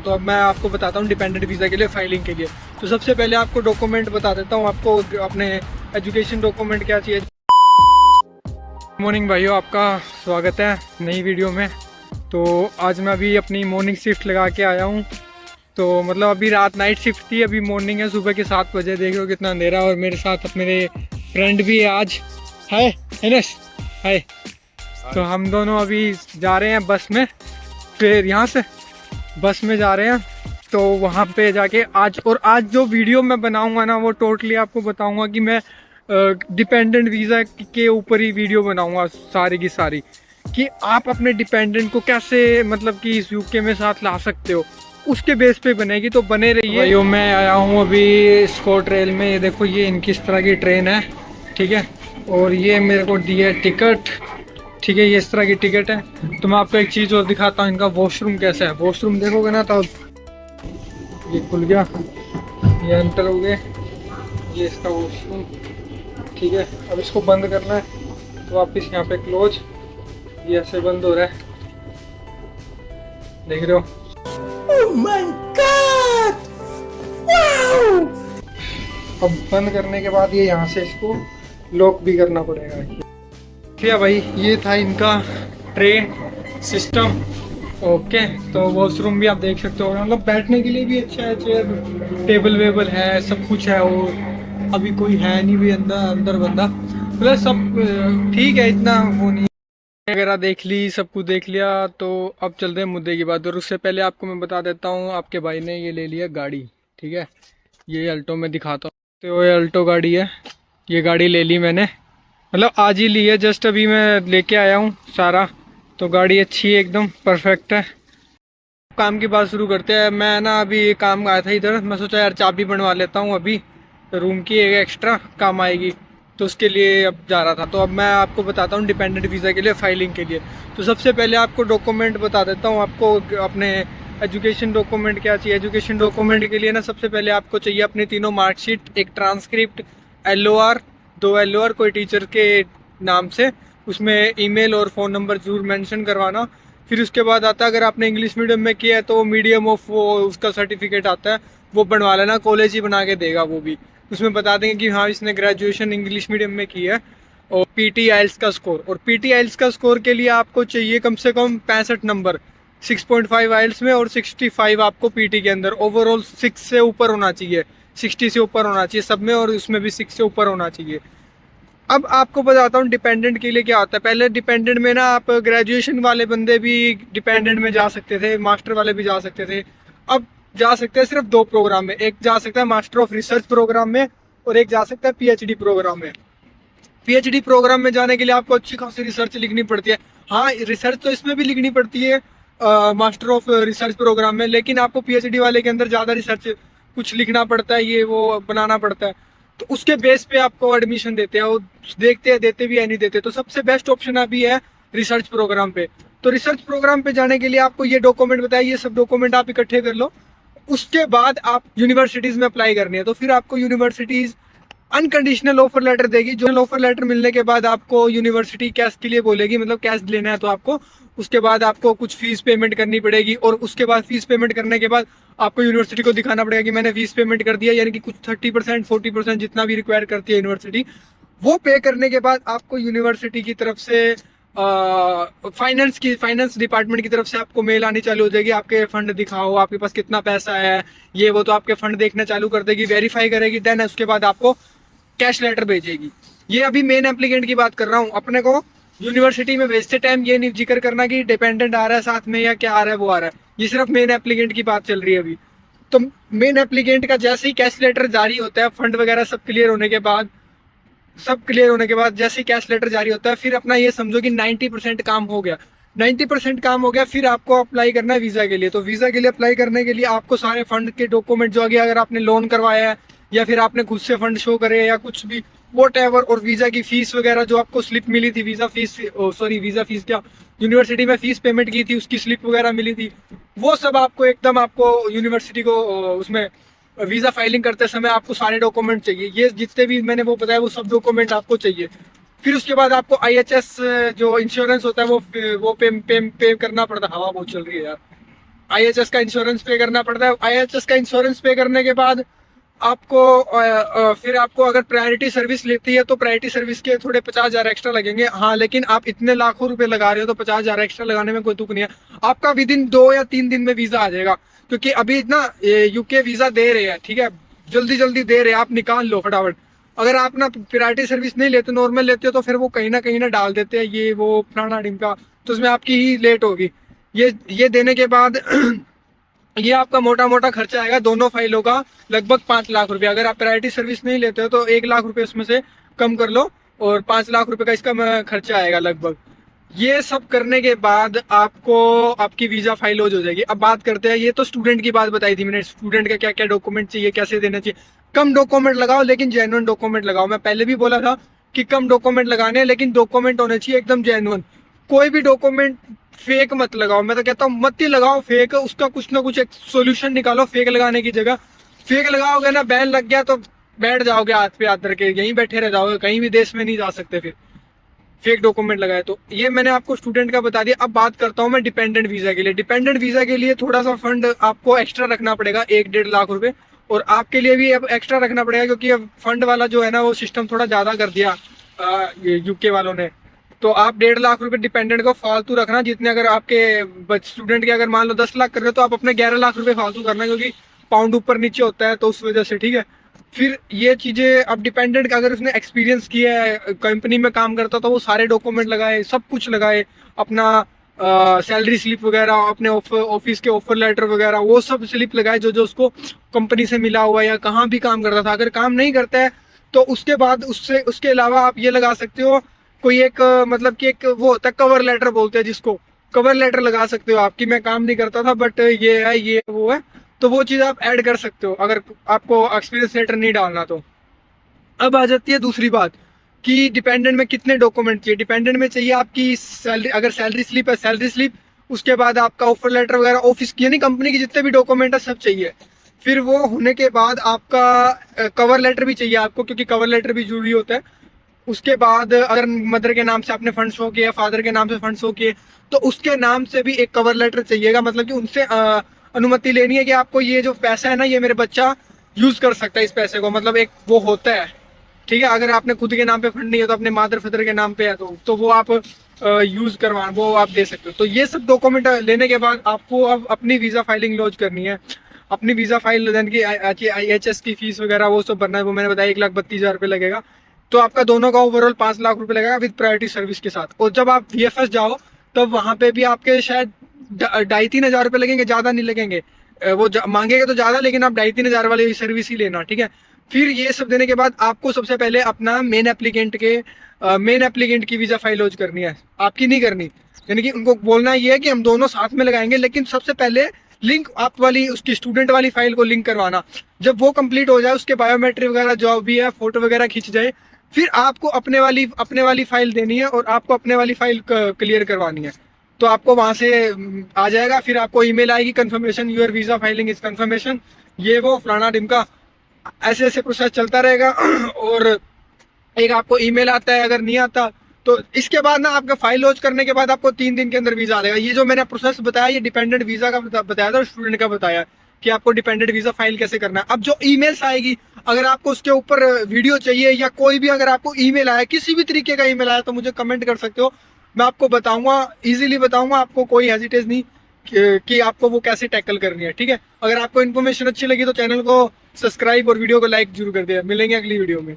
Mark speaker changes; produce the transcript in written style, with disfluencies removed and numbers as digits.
Speaker 1: तो अब मैं आपको बताता हूँ डिपेंडेंट वीज़ा के लिए फाइलिंग के लिए। तो सबसे पहले आपको डॉक्यूमेंट बता देता हूँ, आपको अपने एजुकेशन डॉक्यूमेंट क्या चाहिए। मॉर्निंग भाइयों, आपका स्वागत है नई वीडियो में। तो आज मैं अभी अपनी मॉर्निंग शिफ्ट लगा के आया हूँ। तो मतलब अभी रात नाइट शिफ्ट थी, अभी मॉर्निंग है, सुबह के 7 बजे। देख लो कितना अंधेरा। और मेरे साथ मेरे फ्रेंड भी है आज। हाय हिनेश, हाय। तो हम दोनों अभी जा रहे हैं बस में, फिर यहाँ से बस में जा रहे हैं। तो वहाँ पे जाके आज जो वीडियो मैं बनाऊँगा ना, वो टोटली आपको बताऊँगा कि मैं डिपेंडेंट वीज़ा के ऊपर ही वीडियो बनाऊँगा सारी की सारी, कि आप अपने डिपेंडेंट को कैसे मतलब कि इस यूके में साथ ला सकते हो, उसके बेस पे बनेगी। तो बने रहिए। भाइयों, मैं आया हूँ अभी स्कॉट रेल में। ये देखो, ये इनकी इस तरह की ट्रेन है, ठीक है। और ये मेरे को दी है टिकट, ठीक है। ये इस तरह की टिकट है। तो मैं आपको एक चीज़ और दिखाता हूँ, इनका वॉशरूम कैसा है। वॉशरूम देखोगे ना तो ये खुल गया, ये एंटर हो गए, ये इसका वॉशरूम, ठीक है। अब इसको बंद करना है तो वापस यहाँ पे क्लोज, ये ऐसे बंद हो रहा है, देख रहे हो। Oh my God! Wow! अब बंद करने के बाद ये यहाँ से इसको लॉक भी करना पड़ेगा। ठीक है भाई, ये था इनका ट्रेन सिस्टम। ओके, तो वॉशरूम भी आप देख सकते हो, मतलब बैठने के लिए भी अच्छा है, चेयर टेबल वेबल है, सब कुछ है। और अभी कोई है नहीं भी अंदर बंदा, प्लस सब ठीक है, इतना वो नहीं वगैरह देख ली, सब कुछ देख लिया। तो अब चलते हैं मुद्दे की बात। और उससे पहले आपको मैं बता देता हूँ, आपके भाई ने ये ले लिया गाड़ी, ठीक है। ये अल्टो में दिखाता हूँ, तो ये अल्टो गाड़ी है। ये गाड़ी ले ली मैंने, मतलब आज ही ली है, जस्ट अभी मैं लेके आया हूँ सारा। तो गाड़ी अच्छी है, एकदम परफेक्ट है। काम की बात शुरू करते हैं। मैं ना अभी ये काम आया था इधर, मैं सोचा यार चाबी बनवा लेता हूँ अभी, रूम की एक एक्स्ट्रा काम आएगी, तो उसके लिए अब जा रहा था। तो अब मैं आपको बताता हूँ डिपेंडेंट वीज़ा के लिए फाइलिंग के लिए। तो सबसे पहले आपको डॉक्यूमेंट बता देता हूँ, आपको अपने एजुकेशन डॉक्यूमेंट क्या चाहिए। एजुकेशन डॉक्यूमेंट के लिए ना सबसे पहले आपको चाहिए अपनी तीनों मार्कशीट, एक ट्रांसक्रिप्ट, LOR, 2 LOR कोई टीचर के नाम से, उसमें ईमेल और फ़ोन नंबर जरूर मेंशन करवाना। फिर उसके बाद आता है, अगर आपने इंग्लिश मीडियम में किया है तो मीडियम ऑफ वो उसका सर्टिफिकेट आता है, वो बनवा लेना, कॉलेज ही बना के देगा वो भी। उसमें बता देंगे कि हाँ इसने ग्रेजुएशन इंग्लिश मीडियम में की है। और PT IELTS का स्कोर, और PT IELTS का स्कोर के लिए आपको चाहिए कम से कम 65 नंबर 6.5 IELTS में, और 65 आपको PT के अंदर। ओवरऑल 6 से ऊपर होना चाहिए, 60 से ऊपर होना चाहिए सब में, और उसमें भी 6 से ऊपर होना चाहिए। अब आपको बताता हूँ डिपेंडेंट के लिए क्या होता है। पहले डिपेंडेंट में ना आप ग्रेजुएशन वाले बंदे भी डिपेंडेंट में जा सकते थे, मास्टर वाले भी जा सकते थे। अब जा सकते हैं सिर्फ 2 प्रोग्राम में, एक जा सकता है मास्टर ऑफ रिसर्च प्रोग्राम में, और एक जा सकता है PhD प्रोग्राम में। PhD प्रोग्राम में जाने के लिए आपको अच्छी खासी रिसर्च लिखनी पड़ती है। हाँ, रिसर्च तो इसमें भी लिखनी पड़ती है मास्टर ऑफ रिसर्च प्रोग्राम में, लेकिन आपको PhD वाले के अंदर ज़्यादा रिसर्च कुछ लिखना पड़ता है, ये वो बनाना पड़ता है। तो उसके बेस पे आपको एडमिशन देते हैं, वो देखते हैं देते भी है नहीं देते। तो सबसे बेस्ट ऑप्शन अभी है रिसर्च प्रोग्राम पे। तो रिसर्च प्रोग्राम पे जाने के लिए आपको ये डॉक्यूमेंट बताया, ये सब डॉक्यूमेंट आप इकट्ठे कर लो। उसके बाद आप यूनिवर्सिटीज़ में अप्लाई करनी है। तो फिर आपको यूनिवर्सिटीज़ अनकंडीशनल ऑफर लेटर देगी। जो ऑफर लेटर मिलने के बाद आपको यूनिवर्सिटी कैश के लिए बोलेगी, मतलब कैश लेना है तो आपको, उसके बाद आपको कुछ फीस पेमेंट करनी पड़ेगी। और उसके बाद फीस पेमेंट करने के बाद आपको यूनिवर्सिटी को दिखाना पड़ेगा कि मैंने फीस पेमेंट कर दिया, यानी कि कुछ 30% 40% जितना भी रिक्वायर करती है यूनिवर्सिटी, वो पे करने के बाद आपको यूनिवर्सिटी की तरफ से फाइनेंस डिपार्टमेंट की तरफ से आपको मेल आनी चालू हो जाएगी, आपके फंड दिखाओ, आपके पास कितना पैसा है, ये वो। तो आपके फंड देखना चालू कर देगी, वेरीफाई करेगी, देन उसके बाद आपको कैश लेटर भेजेगी। ये अभी मेन एप्लीकेंट की बात कर रहा हूँ। अपने को यूनिवर्सिटी में भेजते टाइम ये नहीं जिक्र करना कि डिपेंडेंट आ रहा है साथ में या क्या आ रहा है वो आ रहा है, ये सिर्फ मेन एप्लीकेंट की बात चल रही है अभी। तो मेन एप्लीकेंट का जैसे ही कैश लेटर जारी होता है, फंड वगैरह सब क्लियर होने के बाद, जैसे ही कैश लेटर जारी होता है, फिर अपना ये समझो कि 90% काम हो गया। 90% काम हो गया, फिर आपको अप्लाई करना है वीज़ा के लिए। तो वीज़ा के लिए अप्लाई करने के लिए आपको सारे फंड के डॉक्यूमेंट जो आगे, अगर आपने लोन करवाया है या फिर आपने खुद से फंड शो करे या कुछ भी वॉटएवर, और वीज़ा की फीस वगैरह जो आपको स्लिप मिली थी, वीज़ा फीस क्या, यूनिवर्सिटी में फीस पेमेंट की थी उसकी स्लिप वगैरह मिली थी, वो सब आपको एकदम आपको यूनिवर्सिटी को उसमें वीज़ा फाइलिंग करते समय आपको सारे डॉक्यूमेंट चाहिए। ये जितने भी मैंने वो बताया वो सब डॉक्यूमेंट आपको चाहिए। फिर उसके बाद आपको IHS जो इंश्योरेंस होता है वो पे करना पड़ता है। हवा बहुत चल रही है यार। IHS का इंश्योरेंस पे करना पड़ता है। IHS का इंश्योरेंस पे करने के बाद आपको फिर आपको अगर प्रायोरिटी सर्विस लेती है तो प्रायोरिटी सर्विस के थोड़े 50,000 एक्स्ट्रा लगेंगे। हाँ, लेकिन आप इतने लाखों रुपए लगा रहे हो तो 50,000 एक्स्ट्रा लगाने में कोई दुख नहीं है। आपका विद इन 2 या 3 दिन में वीजा आ जाएगा, क्योंकि अभी ना UK वीजा दे रहे हैं, ठीक है, जल्दी जल्दी दे रहे हैं, आप निकाल लो फटाफट। अगर आप ना प्रायोरिटी सर्विस नहीं लेते, नॉर्मल लेते हो, तो फिर वो कहीं ना डाल देते हैं ये वो फलाना ढिमका, तो उसमें आपकी ही लेट होगी। ये देने के बाद ये आपका मोटा मोटा खर्चा आएगा दोनों फाइलों का लगभग 5 लाख रुपए। अगर आप प्रायोरिटी सर्विस नहीं लेते हो तो 1 लाख रुपए उसमें से कम कर लो, और 5 लाख रुपए का इसका खर्चा आएगा लगभग। ये सब करने के बाद आपको आपकी वीजा फाइल हो जाएगी। अब बात करते हैं, ये तो स्टूडेंट की बात बताई थी मैंने, स्टूडेंट का क्या क्या डॉक्यूमेंट चाहिए, कैसे देना चाहिए। कम डॉक्यूमेंट लगाओ लेकिन जेन्युइन डॉक्यूमेंट लगाओ। मैं पहले भी बोला था कि कम डॉक्यूमेंट लगाने हैं, लेकिन डॉक्यूमेंट होने चाहिए एकदम जेन्युइन। कोई भी डॉक्यूमेंट फेक मत लगाओ, मैं तो कहता हूँ मत ही लगाओ फेक, उसका कुछ ना कुछ एक सोल्यूशन निकालो फेक लगाने की जगह। फेक लगाओगे ना, बैन लग गया तो बैठ जाओगे हाथ पे हाथ करके, यहीं बैठे रह जाओगे, कहीं भी देश में नहीं जा सकते फिर फेक डॉक्यूमेंट लगाए तो। ये मैंने आपको स्टूडेंट का बता दिया। अब बात करता हूँ मैं डिपेंडेंट वीजा के लिए। डिपेंडेंट वीजा के लिए थोड़ा सा फंड आपको एक्स्ट्रा रखना पड़ेगा, 1-1.5 लाख रुपए, और आपके लिए भी अब एक्स्ट्रा रखना पड़ेगा, क्योंकि अब फंड वाला जो है ना वो सिस्टम थोड़ा ज्यादा कर दिया UK वालों ने। तो आप 1.5 लाख रुपए डिपेंडेंट को फालतू रखना, जितने अगर आपके स्टूडेंट के अगर मान लो 10 लाख कर रहे हो तो आप अपने 11 लाख रुपए फालतू करना, क्योंकि पाउंड ऊपर नीचे होता है तो उस वजह से, ठीक है। फिर ये चीजें अब डिपेंडेंट अगर उसने एक्सपीरियंस किया है, कंपनी में काम करता तो वो सारे डॉक्यूमेंट लगाए, सब कुछ लगाए, अपना सैलरी स्लिप वगैरह, अपने ऑफिस के ऑफर लेटर वगैरह, वो सब स्लिप लगाए जो जो उसको कंपनी से मिला हुआ है या कहाँ भी काम करता था। अगर काम नहीं करता है तो उसके बाद उसके अलावा आप ये लगा सकते हो कोई एक मतलब कि एक वो होता है कवर लेटर बोलते हैं जिसको, कवर लेटर लगा सकते हो आपकी, मैं काम नहीं करता था बट ये है ये वो है, तो वो चीज़ आप ऐड कर सकते हो अगर आपको एक्सपीरियंस लेटर नहीं डालना तो। अब आ जाती है दूसरी बात कि डिपेंडेंट में कितने डॉक्यूमेंट चाहिए। डिपेंडेंट में चाहिए आपकी सैलरी, अगर सैलरी स्लिप है सैलरी स्लिप, उसके बाद आपका ऑफर लेटर वगैरह, ऑफिस की यानी कंपनी के जितने भी डॉक्यूमेंट है सब चाहिए। फिर वो होने के बाद आपका कवर लेटर भी चाहिए आपको, क्योंकि कवर लेटर भी जरूरी होता है। उसके बाद अगर मदर के नाम से आपने फंड शो किया, फादर के नाम से फंड शो किए, तो उसके नाम से भी एक कवर लेटर चाहिएगा, मतलब कि उनसे अनुमति लेनी है कि आपको ये जो पैसा है ना ये मेरे बच्चा यूज कर सकता है इस पैसे को, मतलब एक वो होता है, ठीक है। अगर आपने खुद के नाम पे फंड नहीं है तो अपने मादर फादर के नाम पे है तो वो आप यूज करवा वो आप दे सकते हो। तो ये सब डॉक्यूमेंट लेने के बाद आपको अब अपनी वीजा फाइलिंग लॉन्च करनी है। अपनी वीजा फाइल देने की IHS की फीस वगैरह वो सब भरना है, वो मैंने बताया 1,32,000 रुपये लगेगा। तो आपका दोनों का ओवरऑल 5 लाख रुपए लगेगा विद प्रायोरिटी सर्विस के साथ। और जब आप VFS जाओ तब वहां पे भी आपके शायद 2,500-3,000 रुपए लगेंगे, ज्यादा नहीं लगेंगे। वो मांगेगा तो ज्यादा, लेकिन आप 2,500-3,000 वाली सर्विस ही लेना, ठीक है। फिर ये सब देने के बाद आपको सबसे पहले अपना मेन एप्लीकेंट की वीजा फाइल लॉन्च करनी है, आपकी नहीं करनी। यानी कि उनको बोलना ये है कि हम दोनों साथ में लगाएंगे, लेकिन सबसे पहले लिंक आप वाली उसकी स्टूडेंट वाली फाइल को लिंक करवाना। जब वो कंप्लीट हो जाए, उसके बायोमेट्रिक वगैरह जो भी है, फोटो वगैरह खींच जाए, फिर आपको अपने वाली फाइल देनी है और आपको अपने वाली फाइल क्लियर करवानी है। तो आपको वहां से आ जाएगा, फिर आपको ईमेल आएगी confirmation your visa filing is confirmation, ये वो फलाना ढिमका, ऐसे ऐसे प्रोसेस चलता रहेगा। और एक आपको ईमेल आता है, अगर नहीं आता तो इसके बाद ना आपका फाइल लॉन्च करने के बाद आपको 3 दिन के अंदर वीजा आ जाएगा। ये जो मैंने प्रोसेस बताया ये डिपेंडेंट वीजा का बताया था, स्टूडेंट का बताया कि आपको डिपेंडेंट वीजा फाइल कैसे करना है। अब जो ईमेल्स आएगी, अगर आपको उसके ऊपर वीडियो चाहिए या कोई भी अगर आपको ईमेल आया, किसी भी तरीके का ईमेल आया, तो मुझे कमेंट कर सकते हो, मैं आपको बताऊंगा, इजीली बताऊंगा, आपको कोई हेजिटेज नहीं कि आपको वो कैसे टैकल करनी है, ठीक है। अगर आपको इन्फॉर्मेशन अच्छी लगी तो चैनल को सब्सक्राइब और वीडियो को लाइक जरूर कर दिया। मिलेंगे अगली वीडियो में।